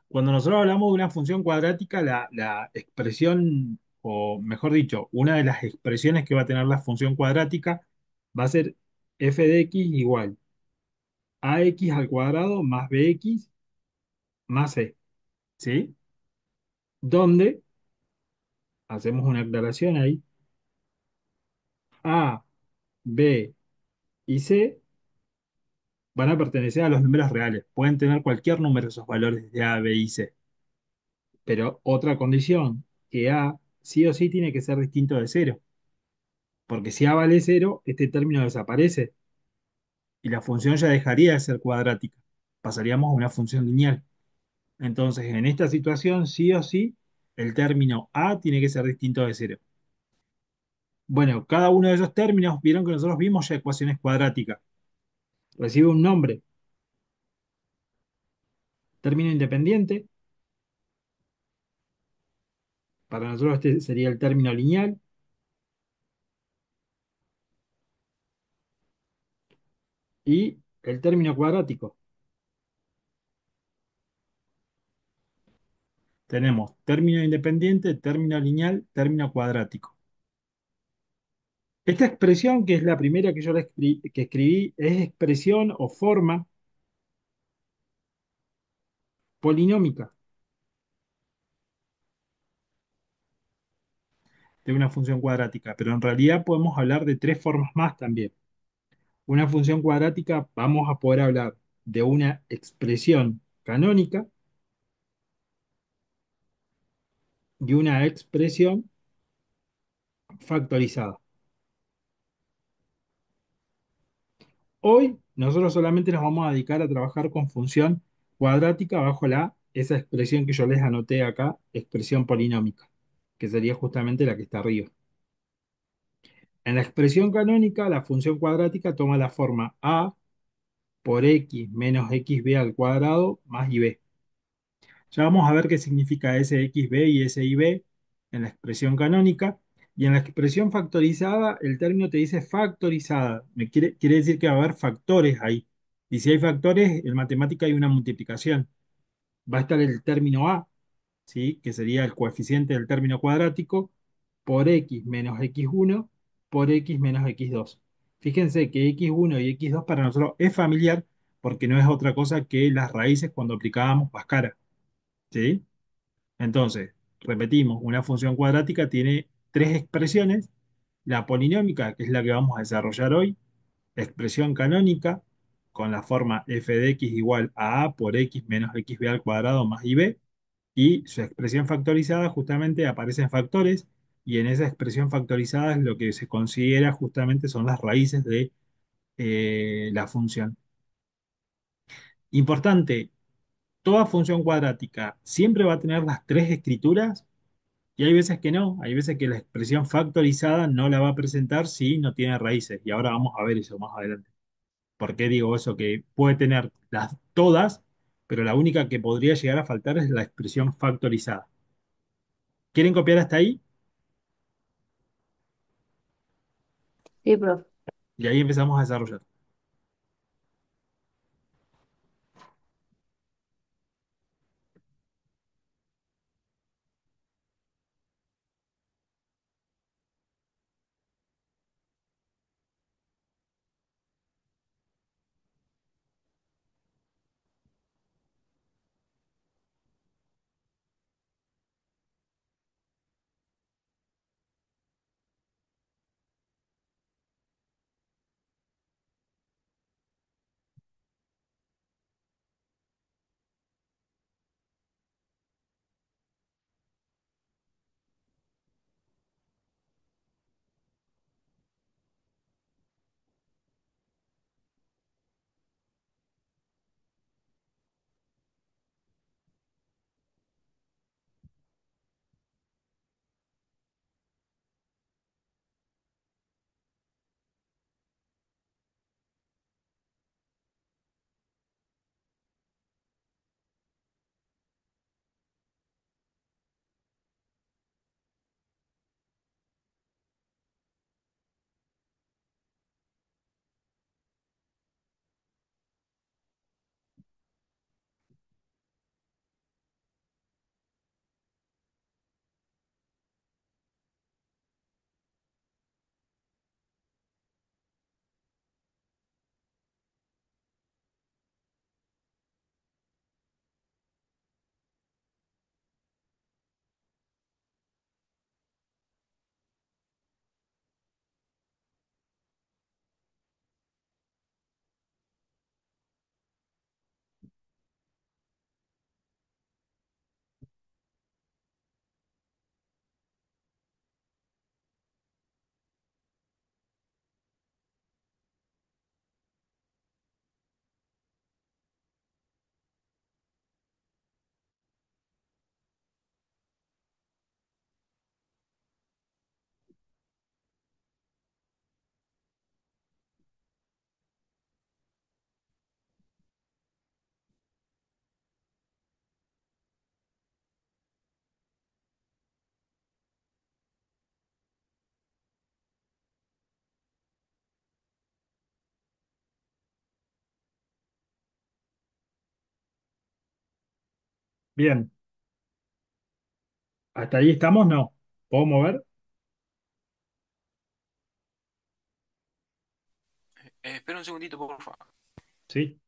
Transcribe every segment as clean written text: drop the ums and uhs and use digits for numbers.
Cuando nosotros hablamos de una función cuadrática, la expresión, o mejor dicho, una de las expresiones que va a tener la función cuadrática va a ser f de x igual ax al cuadrado más bx más c, ¿sí? Donde, hacemos una aclaración ahí, a, b y c van a pertenecer a los números reales. Pueden tener cualquier número esos valores de a, b y c. Pero otra condición, que a sí o sí tiene que ser distinto de cero. Porque si a vale cero, este término desaparece y la función ya dejaría de ser cuadrática. Pasaríamos a una función lineal. Entonces, en esta situación, sí o sí, el término a tiene que ser distinto de cero. Bueno, cada uno de esos términos, vieron que nosotros vimos ya ecuaciones cuadráticas. Recibe un nombre, término independiente. Para nosotros este sería el término lineal. Y el término cuadrático. Tenemos término independiente, término lineal, término cuadrático. Esta expresión, que es la primera que yo que escribí, es expresión o forma polinómica de una función cuadrática, pero en realidad podemos hablar de tres formas más también. Una función cuadrática, vamos a poder hablar de una expresión canónica y una expresión factorizada. Hoy nosotros solamente nos vamos a dedicar a trabajar con función cuadrática bajo esa expresión que yo les anoté acá, expresión polinómica, que sería justamente la que está arriba. En la expresión canónica, la función cuadrática toma la forma a por x menos xb al cuadrado más ib. Ya vamos a ver qué significa ese xb y ese ib en la expresión canónica. Y en la expresión factorizada, el término te dice factorizada. Quiere decir que va a haber factores ahí. Y si hay factores, en matemática hay una multiplicación. Va a estar el término a, ¿sí? Que sería el coeficiente del término cuadrático, por x menos x1 por x menos x2. Fíjense que x1 y x2 para nosotros es familiar porque no es otra cosa que las raíces cuando aplicábamos Pascal, ¿sí? Entonces, repetimos, una función cuadrática tiene tres expresiones. La polinómica, que es la que vamos a desarrollar hoy, expresión canónica, con la forma f de x igual a por x menos xb al cuadrado más ib, y su expresión factorizada justamente aparecen factores, y en esa expresión factorizada es lo que se considera justamente son las raíces de la función. Importante, toda función cuadrática siempre va a tener las tres escrituras. Y hay veces que no, hay veces que la expresión factorizada no la va a presentar si no tiene raíces. Y ahora vamos a ver eso más adelante. ¿Por qué digo eso? Que puede tener las todas, pero la única que podría llegar a faltar es la expresión factorizada. ¿Quieren copiar hasta ahí? Sí, profe. Y ahí empezamos a desarrollar. Bien, ¿hasta ahí estamos? No. ¿Puedo mover? Espera un segundito, por favor. Sí.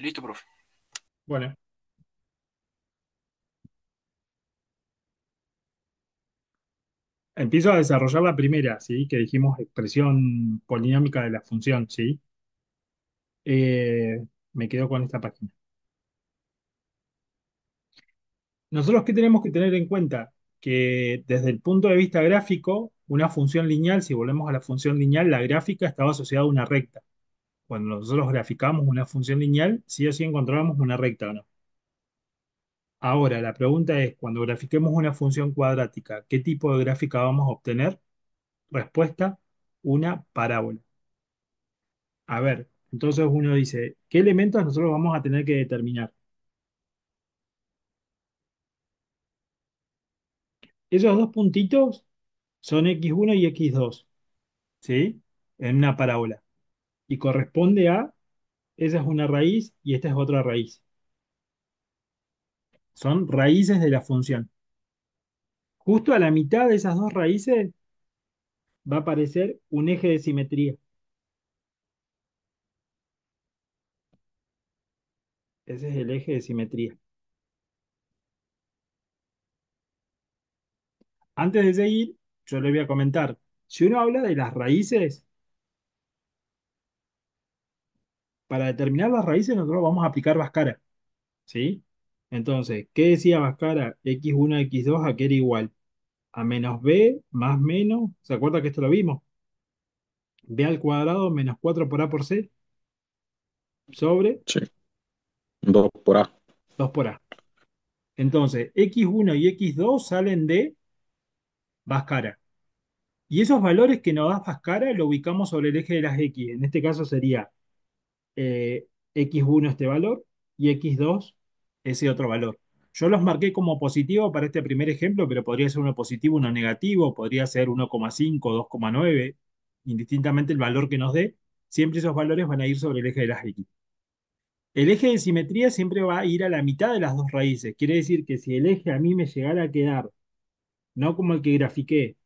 Listo, profe. Bueno, empiezo a desarrollar la primera, ¿sí? Que dijimos expresión polinámica de la función, ¿sí? Me quedo con esta página. Nosotros, ¿qué tenemos que tener en cuenta? Que desde el punto de vista gráfico, una función lineal, si volvemos a la función lineal, la gráfica estaba asociada a una recta. Cuando nosotros graficamos una función lineal, sí o sí encontrábamos una recta, ¿o no? Ahora, la pregunta es, cuando grafiquemos una función cuadrática, ¿qué tipo de gráfica vamos a obtener? Respuesta, una parábola. A ver, entonces uno dice, ¿qué elementos nosotros vamos a tener que determinar? Esos dos puntitos son x1 y x2, ¿sí? En una parábola. Y corresponde a, esa es una raíz y esta es otra raíz. Son raíces de la función. Justo a la mitad de esas dos raíces va a aparecer un eje de simetría. Ese es el eje de simetría. Antes de seguir, yo le voy a comentar, si uno habla de las raíces, para determinar las raíces nosotros vamos a aplicar Bhaskara, ¿sí? Entonces, ¿qué decía Bhaskara? X1, X2, ¿a qué era igual? A menos B más menos, ¿se acuerda que esto lo vimos? B al cuadrado menos 4 por A por C sobre Sí, 2 por A. 2 por A. Entonces, X1 y X2 salen de Bhaskara. Y esos valores que nos da Bhaskara lo ubicamos sobre el eje de las X. En este caso sería X1 este valor y X2 ese otro valor. Yo los marqué como positivo para este primer ejemplo, pero podría ser uno positivo, uno negativo, podría ser 1,5, 2,9, indistintamente el valor que nos dé, siempre esos valores van a ir sobre el eje de las X. El eje de simetría siempre va a ir a la mitad de las dos raíces. Quiere decir que si el eje a mí me llegara a quedar, no como el que grafiqué,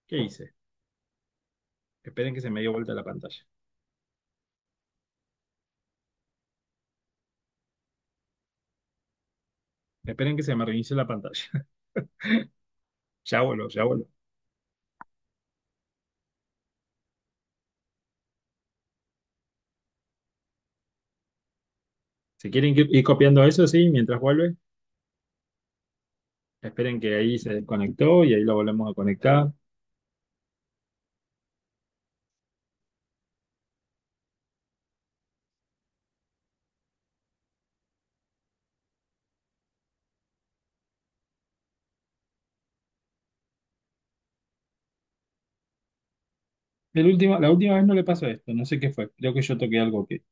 ¿qué hice? Esperen que se me dio vuelta la pantalla. Esperen que se me reinicie la pantalla. Ya vuelvo, ya vuelvo. Si quieren ir copiando eso, sí, mientras vuelve, esperen que ahí se desconectó y ahí lo volvemos a conectar. La última vez no le pasó esto, no sé qué fue. Creo que yo toqué algo que.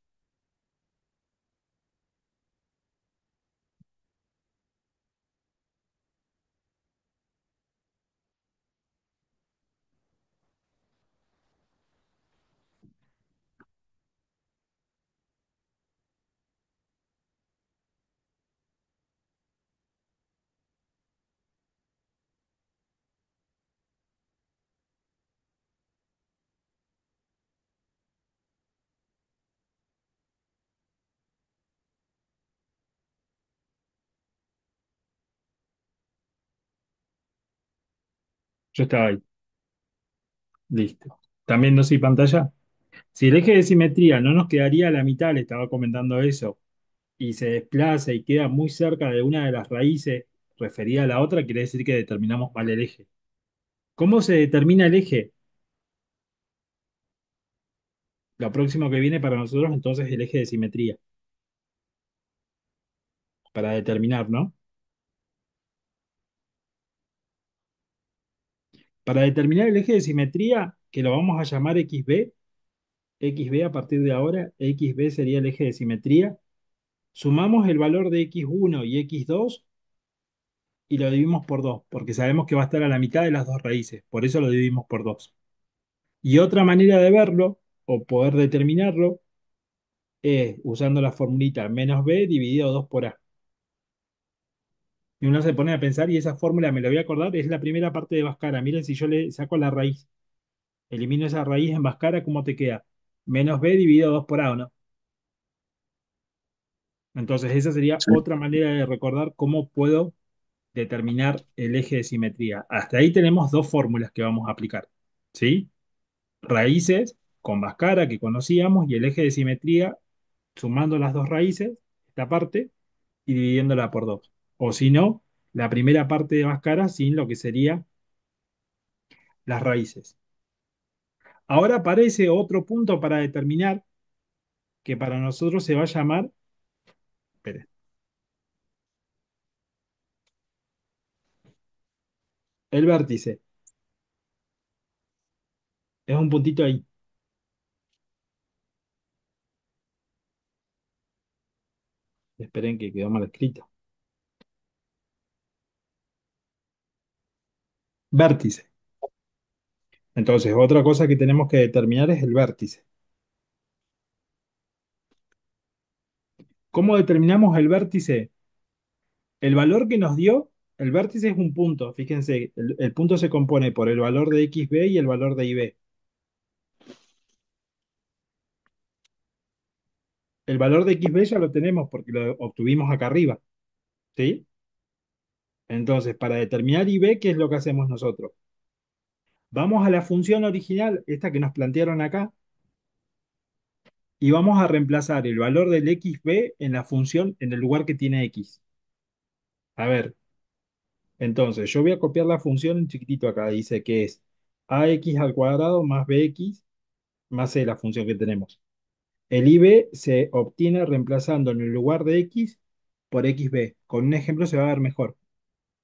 Yo estaba ahí. Listo. ¿También no soy pantalla? Si el eje de simetría no nos quedaría a la mitad, le estaba comentando eso, y se desplaza y queda muy cerca de una de las raíces referida a la otra, quiere decir que determinamos mal el eje. ¿Cómo se determina el eje? Lo próximo que viene para nosotros entonces es el eje de simetría, para determinar, ¿no? Para determinar el eje de simetría, que lo vamos a llamar XB a partir de ahora, XB sería el eje de simetría, sumamos el valor de X1 y X2 y lo dividimos por 2, porque sabemos que va a estar a la mitad de las dos raíces, por eso lo dividimos por 2. Y otra manera de verlo, o poder determinarlo, es usando la formulita menos B dividido 2 por A. Y uno se pone a pensar, y esa fórmula me la voy a acordar, es la primera parte de Bhaskara. Miren, si yo le saco la raíz, elimino esa raíz en Bhaskara, ¿cómo te queda? Menos B dividido 2 por A, ¿o no? Entonces, esa sería Sí. otra manera de recordar cómo puedo determinar el eje de simetría. Hasta ahí tenemos dos fórmulas que vamos a aplicar, ¿sí? Raíces con Bhaskara que conocíamos y el eje de simetría sumando las dos raíces, esta parte, y dividiéndola por 2. O si no, la primera parte de Bhaskara sin lo que sería las raíces. Ahora aparece otro punto para determinar que para nosotros se va a llamar, espere, el vértice. Es un puntito ahí. Esperen que quedó mal escrito. Vértice. Entonces, otra cosa que tenemos que determinar es el vértice. ¿Cómo determinamos el vértice? El valor que nos dio, el vértice es un punto. Fíjense, el punto se compone por el valor de XB y el valor de IB. El valor de XB ya lo tenemos porque lo obtuvimos acá arriba, ¿sí? Entonces, para determinar IB, ¿qué es lo que hacemos nosotros? Vamos a la función original, esta que nos plantearon acá, y vamos a reemplazar el valor del XB en la función en el lugar que tiene X. A ver, entonces yo voy a copiar la función en chiquitito acá, dice que es AX al cuadrado más BX más C, la función que tenemos. El IB se obtiene reemplazando en el lugar de X por XB. Con un ejemplo se va a ver mejor.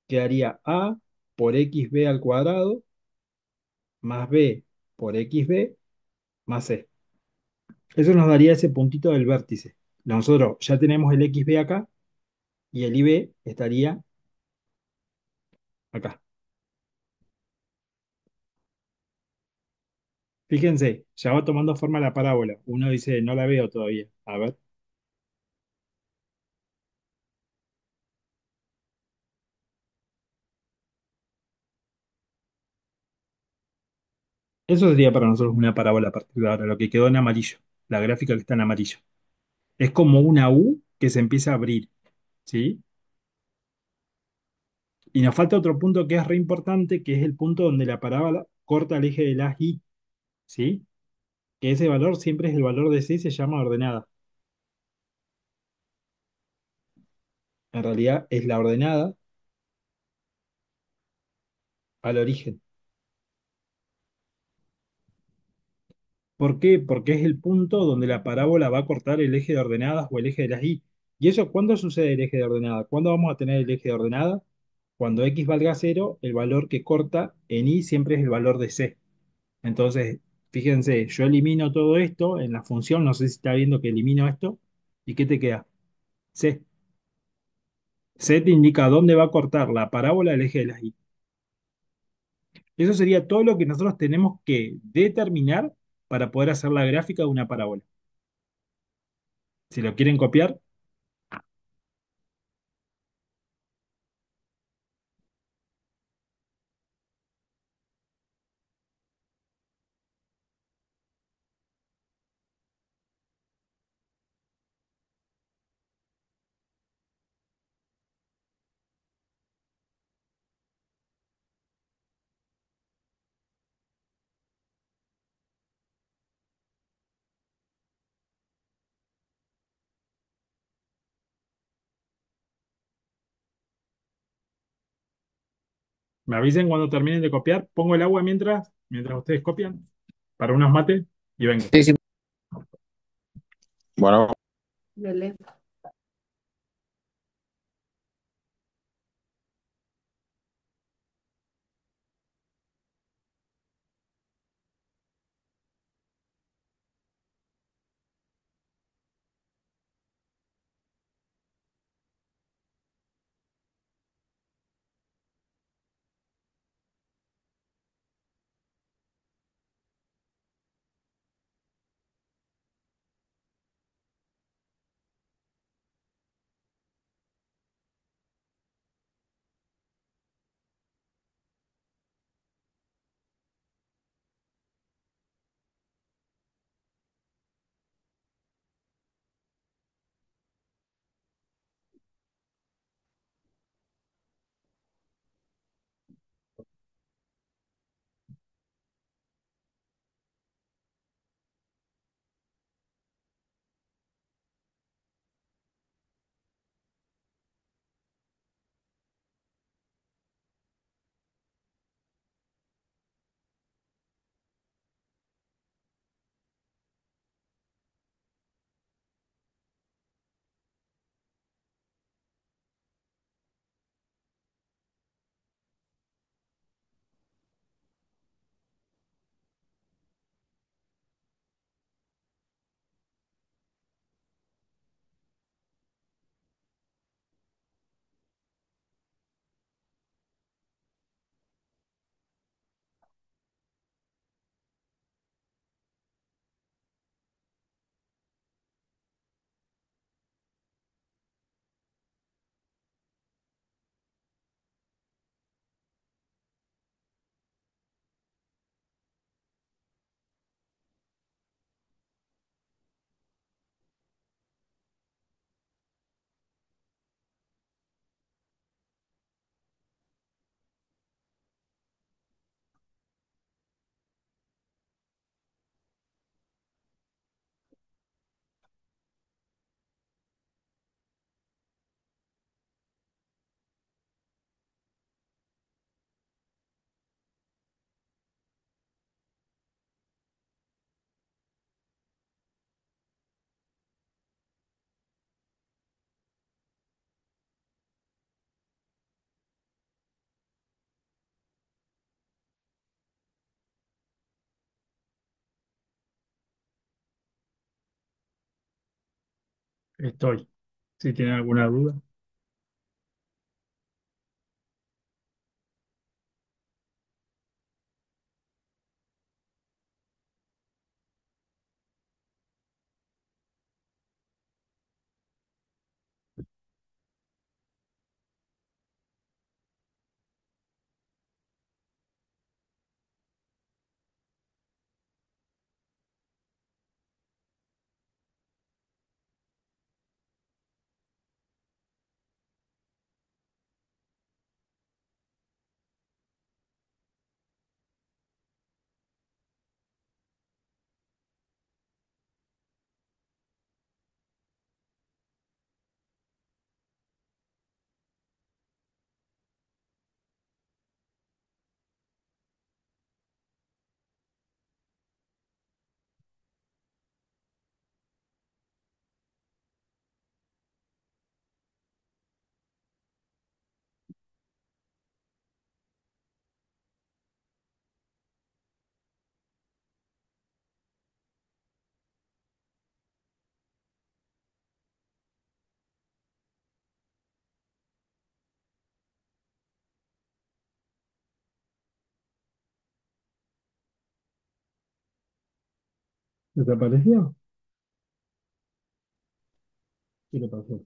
Quedaría A por XB al cuadrado más B por XB más C. Eso nos daría ese puntito del vértice. Nosotros ya tenemos el XB acá y el IB estaría acá. Fíjense, ya va tomando forma la parábola. Uno dice, no la veo todavía. A ver, eso sería para nosotros una parábola a partir de ahora, lo que quedó en amarillo, la gráfica que está en amarillo. Es como una U que se empieza a abrir, ¿sí? Y nos falta otro punto que es re importante, que es el punto donde la parábola corta el eje de la Y, ¿sí? Que ese valor siempre es el valor de C y se llama ordenada. En realidad es la ordenada al origen. ¿Por qué? Porque es el punto donde la parábola va a cortar el eje de ordenadas o el eje de las y. ¿Y eso cuándo sucede el eje de ordenada? ¿Cuándo vamos a tener el eje de ordenada? Cuando x valga cero, el valor que corta en y siempre es el valor de c. Entonces, fíjense, yo elimino todo esto en la función, no sé si está viendo que elimino esto, ¿y qué te queda? C. C te indica dónde va a cortar la parábola el eje de las y. Eso sería todo lo que nosotros tenemos que determinar para poder hacer la gráfica de una parábola. Si lo quieren copiar, Me avisen cuando terminen de copiar. Pongo el agua mientras ustedes copian, para unos mates y vengo. Sí, sí, Bueno, dale. Estoy. Si tienen alguna duda. ¿Desapareció? ¿Qué le pasó?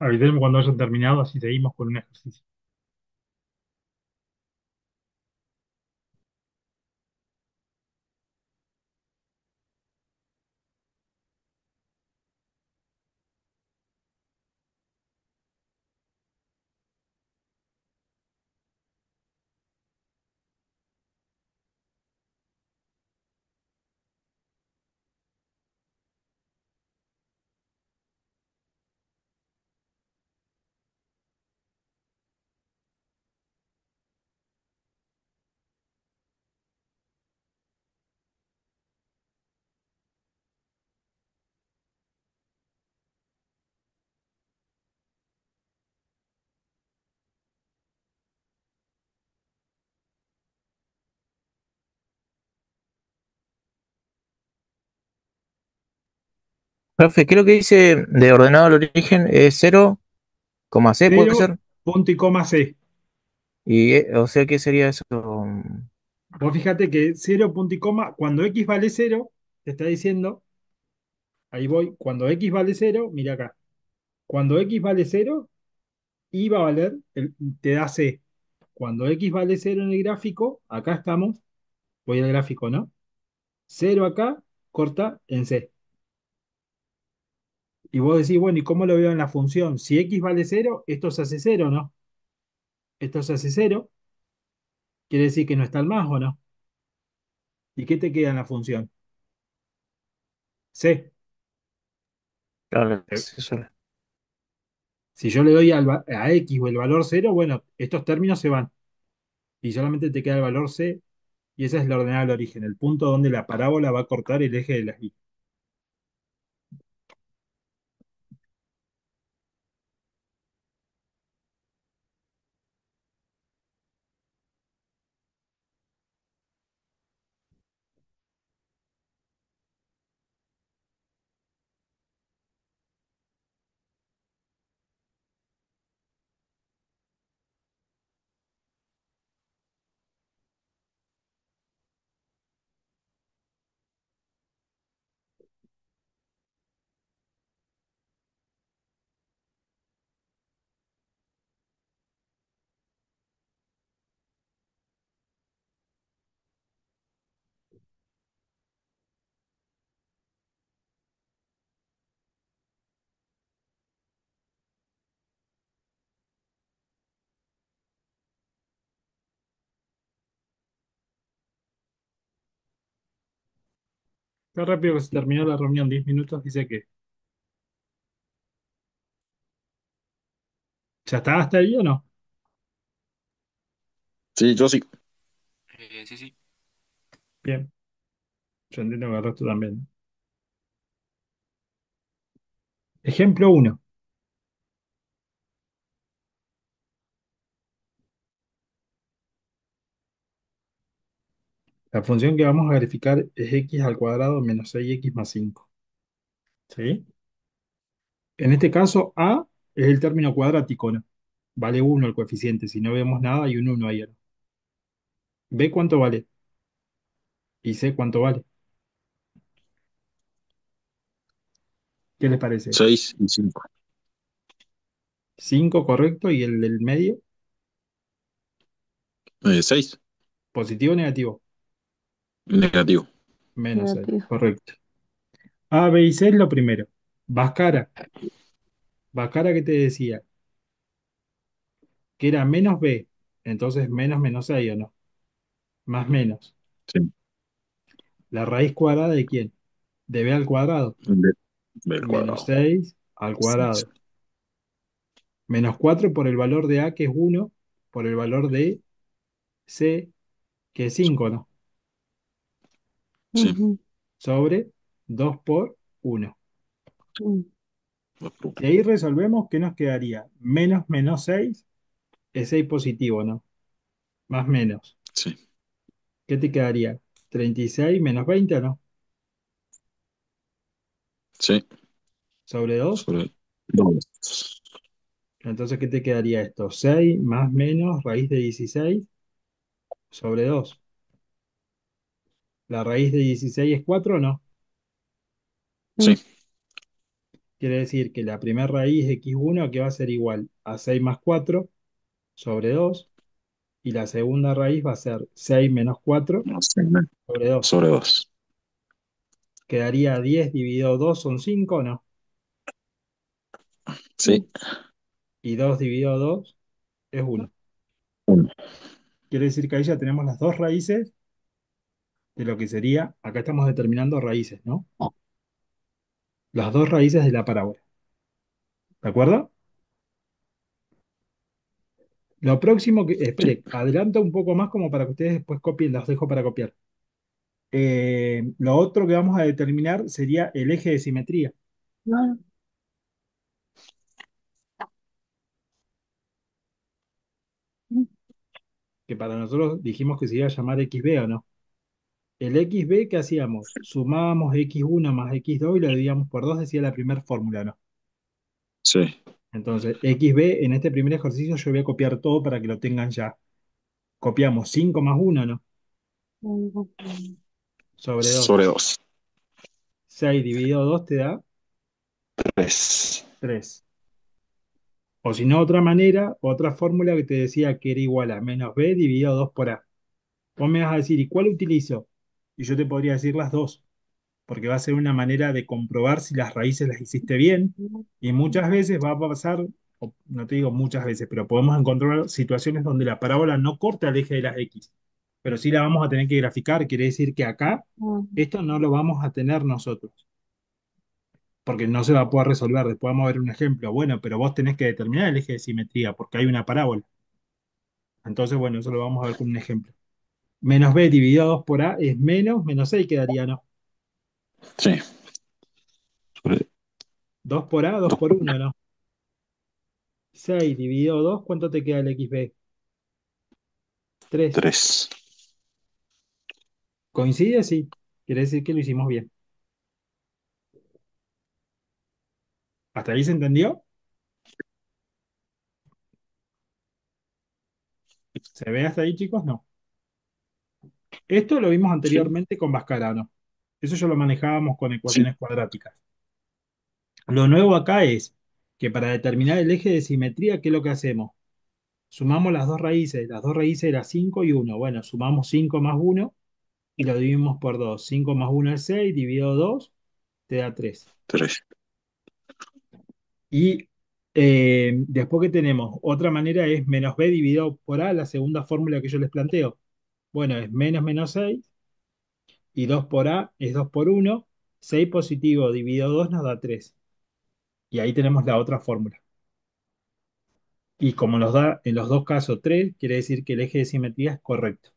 Avísenme cuando hayan terminado, así seguimos con un ejercicio. Profe, ¿qué es lo que dice de ordenado al origen? Es 0,c, ¿puede Cero, ser? punto y coma C. Y, o sea, ¿qué sería eso? Vos fíjate que cero, punto y coma, cuando X vale cero, te está diciendo, ahí voy, cuando X vale cero, mira acá, cuando X vale cero, Y va a valer, te da C. Cuando X vale cero en el gráfico, acá estamos, voy al gráfico, ¿no? Cero acá, corta en C. Y vos decís, bueno, ¿y cómo lo veo en la función? Si X vale cero, esto se hace cero, ¿no? Esto se hace cero, quiere decir que no está el más, ¿o no? ¿Y qué te queda en la función? C. Claro, Eh, sí, solo. Si yo le doy a X o el valor cero, bueno, estos términos se van. Y solamente te queda el valor C, y esa es la ordenada del origen, el punto donde la parábola va a cortar el eje de las Y. Qué rápido que se terminó la reunión, 10 minutos, dice que ¿ya está hasta ahí o no? Sí, yo sí. Sí, sí. Bien, yo entiendo que el resto también. Ejemplo uno. La función que vamos a verificar es x al cuadrado menos 6x más 5. ¿Sí? En este caso, a es el término cuadrático, ¿no? Vale uno el coeficiente. Si no vemos nada, hay un uno ahí, ¿no? B cuánto vale y C cuánto vale. ¿Qué les parece? 6 y 5. 5 correcto y el del medio, 6. positivo o negativo. Negativo. Menos 6, Negativo. correcto. A, B y C es lo primero. Bhaskara. Bhaskara, ¿qué te decía? Que era menos B. Entonces menos menos 6 ¿o no? Más menos. Sí. ¿La raíz cuadrada de quién? De B al cuadrado. De- del Menos cuadrado. 6 al 6. cuadrado. Menos 4 por el valor de A, que es uno, por el valor de C, que es 5, ¿no? Sí. Ujú, Sobre 2 por uno. mm, Dos por Si uno. ahí resolvemos, ¿qué nos quedaría? Menos menos 6 es 6 positivo, ¿no? Más menos. Sí. ¿Qué te quedaría? 36 menos 20, ¿no? Sí. Sobre 2. Sobre dos. Entonces, ¿qué te quedaría esto? 6 más menos raíz de 16 sobre 2. La raíz de 16 es 4, ¿o no? Sí. mm, Quiere decir que la primera raíz de x1 que va a ser igual a 6 más 4 sobre 2 y la segunda raíz va a ser 6 menos 4 No sé, men. sobre 2. Sobre 2. Quedaría 10 dividido 2 son 5, ¿no? Sí. Y 2 dividido 2 es 1. 1. Quiere decir que ahí ya tenemos las dos raíces de lo que sería, acá estamos determinando raíces, ¿no? Las dos raíces de la parábola. ¿De acuerdo? Lo próximo que, Sí. espere, adelanto un poco más como para que ustedes después copien, los dejo para copiar. Lo otro que vamos a determinar sería el eje de simetría, No, no. que para nosotros dijimos que se iba a llamar XB o no. El XB, ¿qué hacíamos? Sumábamos X1 más X2 y lo dividíamos por 2, decía la primera fórmula, ¿no? Sí. Entonces, XB, en este primer ejercicio yo voy a copiar todo para que lo tengan ya. Copiamos 5 más 1, ¿no? Sobre 2. Sobre 2. 6 dividido 2 te da 3. 3. O si no, otra manera, otra fórmula que te decía que era igual a menos B dividido 2 por A. Vos me vas a decir, ¿y cuál utilizo? Y yo te podría decir las dos, porque va a ser una manera de comprobar si las raíces las hiciste bien. Y muchas veces va a pasar, o no te digo muchas veces, pero podemos encontrar situaciones donde la parábola no corta el eje de las X, pero sí la vamos a tener que graficar. Quiere decir que acá esto no lo vamos a tener nosotros, porque no se va a poder resolver. Después vamos a ver un ejemplo. Bueno, pero vos tenés que determinar el eje de simetría, porque hay una parábola. Entonces, bueno, eso lo vamos a ver con un ejemplo. Menos b dividido 2 por a es menos 6 quedaría, ¿no? Sí. Sobre 2 por a, 2 2. por uno, ¿no? 6 dividido 2, ¿cuánto te queda el xb? 3. 3. ¿Coincide? Sí. Quiere decir que lo hicimos bien. ¿Hasta ahí se entendió? ¿Se ve hasta ahí, chicos? No. Esto lo vimos Sí. anteriormente con Mascarano. Eso ya lo manejábamos con Sí. ecuaciones cuadráticas. Lo nuevo acá es que para determinar el eje de simetría, ¿qué es lo que hacemos? Sumamos las dos raíces. Las dos raíces eran 5 y 1. Bueno, sumamos 5 más 1 y lo dividimos por 2. 5 más 1 es 6, dividido 2 te da 3. 3. Y después que tenemos, otra manera es menos b dividido por a, la segunda fórmula que yo les planteo. Bueno, es menos 6 y 2 por a es 2 por 1. 6 positivo dividido 2 nos da 3. Y ahí tenemos la otra fórmula. Y como nos da en los dos casos 3, quiere decir que el eje de simetría es correcto.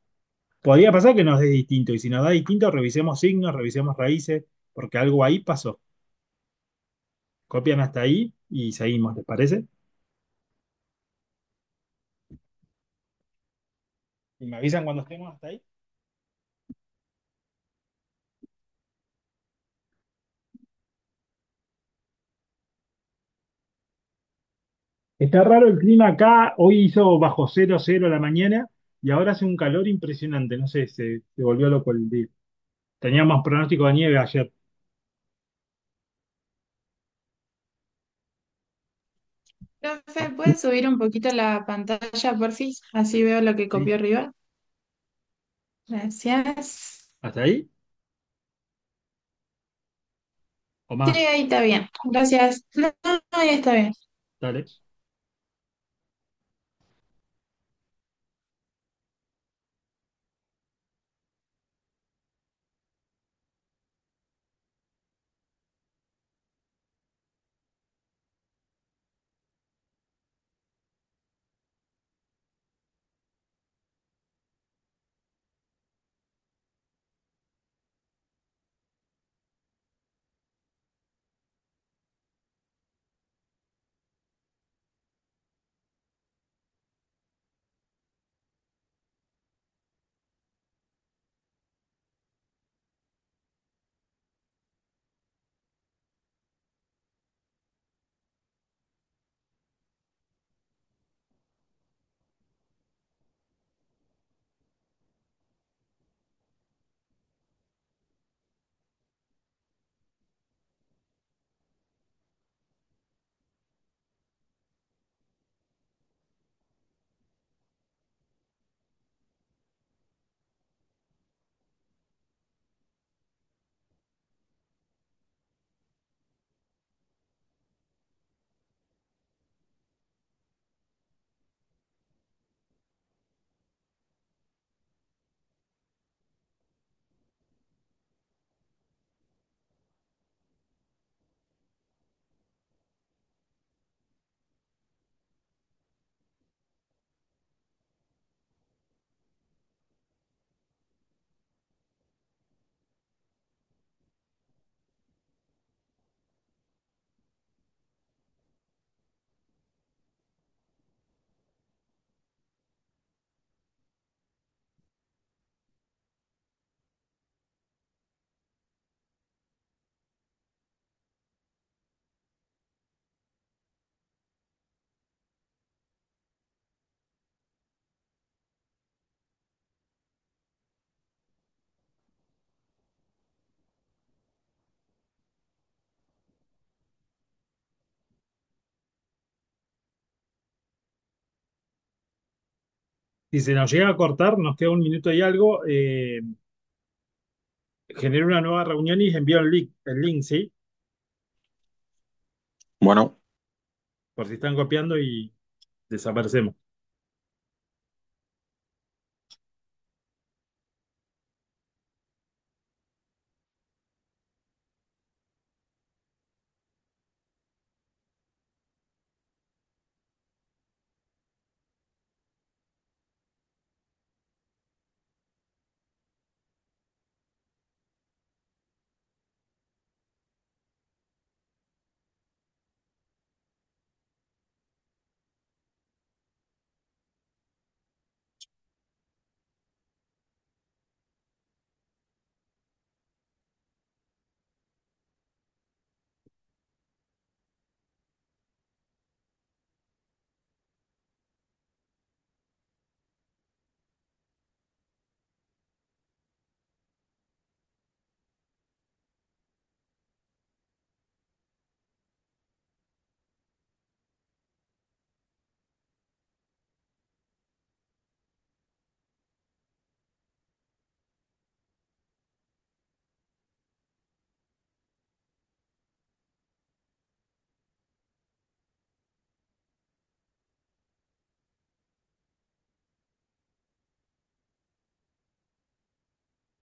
Podría pasar que nos dé distinto, y si nos da distinto, revisemos signos, revisemos raíces, porque algo ahí pasó. Copian hasta ahí y seguimos, ¿les parece? Y me avisan cuando estemos hasta ahí. Está raro el clima acá, hoy hizo bajo cero cero a la mañana y ahora hace un calor impresionante, no sé, se volvió loco el día. Teníamos pronóstico de nieve ayer. Profe, ¿puedes subir un poquito la pantalla, porfis? Así veo lo que ¿Sí? copió arriba. Gracias. ¿Hasta ahí? ¿O Sí, más? ahí está bien. Gracias. No, no, ahí está bien. Dale. Si se nos llega a cortar, nos queda un minuto y algo, genero una nueva reunión y envío el link, ¿sí? Bueno. Por si están copiando y desaparecemos.